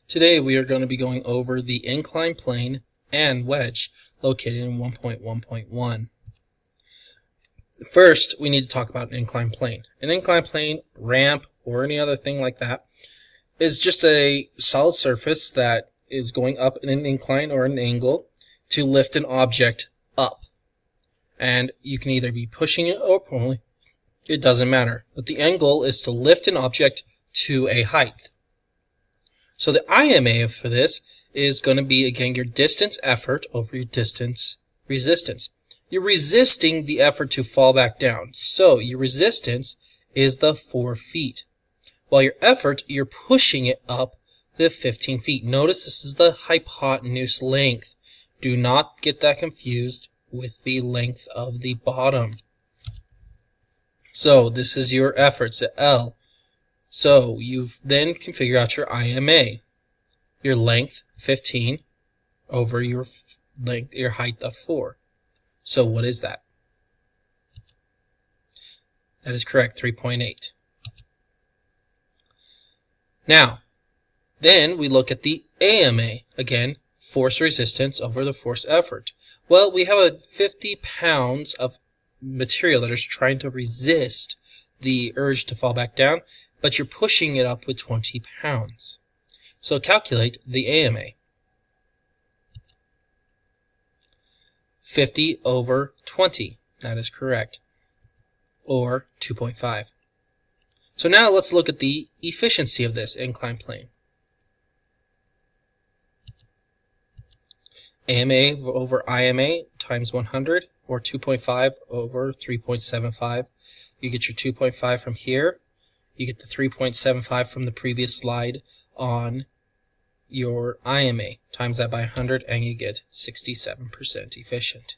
Today we are going to be going over the incline plane and wedge located in 1.1.1. First, we need to talk about an incline plane. An incline plane, ramp, or any other thing like that is just a solid surface that is going up in an incline or an angle to lift an object up. And you can either be pushing it or pulling. It doesn't matter. But the end goal is to lift an object to a height. So the IMA for this is going to be, again, your distance effort over your distance resistance. You're resisting the effort to fall back down. So your resistance is the 4 feet. While your effort, you're pushing it up the 15 feet. Notice this is the hypotenuse length. Do not get that confused with the length of the bottom. So this is your effort, it's L. So you then can figure out your IMA. Your length, 15, over your length, your height of 4. So what is that? That is correct, 3.8. Now, then we look at the AMA. Again, force resistance over the force effort. Well, we have a 50 pounds of material that is trying to resist the urge to fall back down, but you're pushing it up with 20 pounds. So calculate the AMA. 50 over 20. That is correct. Or 2.5. So now let's look at the efficiency of this incline plane. AMA over IMA times 100, or 2.5 over 3.75. You get your 2.5 from here. You get the 3.75 from the previous slide on your IMA. Times that by 100 and you get 67% efficient.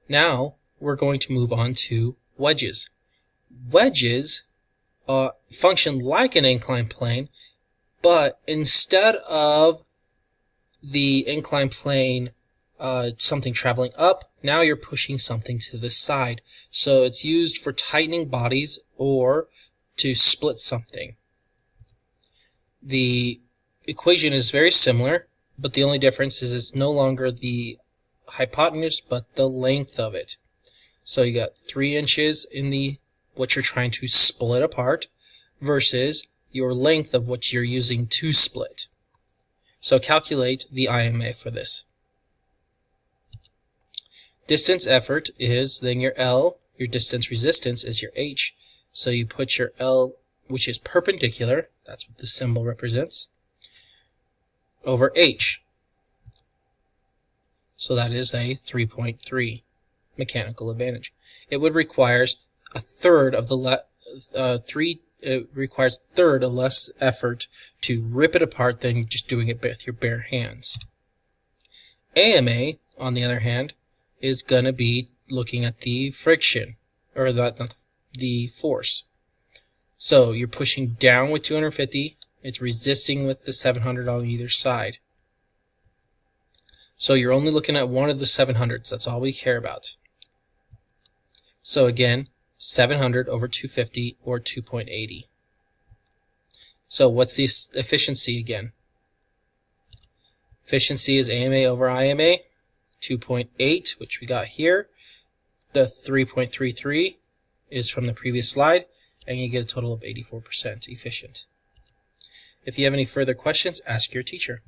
Now we're going to move on to wedges. Wedges function like an incline plane, but instead of the incline plane something traveling up, now you're pushing something to the side. So it's used for tightening bodies or to split something. The equation is very similar, but the only difference is it's no longer the hypotenuse but the length of it. So you got 3 inches in the what you're trying to split apart versus your length of what you're using to split. So calculate the IMA for this. Distance effort is then your L, your distance resistance is your H. So you put your L, which is perpendicular, that's what the symbol represents, over H. So that is a 3.3 mechanical advantage. It would require a third of the it requires a third of less effort to rip it apart than just doing it with your bare hands. AMA, on the other hand, is going to be looking at the friction, or the force. So you're pushing down with 250, it's resisting with the 700 on either side. So you're only looking at one of the 700s, that's all we care about. So again, 700 over 250, or 2.80. So what's the efficiency again? Efficiency is AMA over IMA, 2.8, which we got here. The 3.33 is from the previous slide, and you get a total of 84% efficient. If you have any further questions, ask your teacher.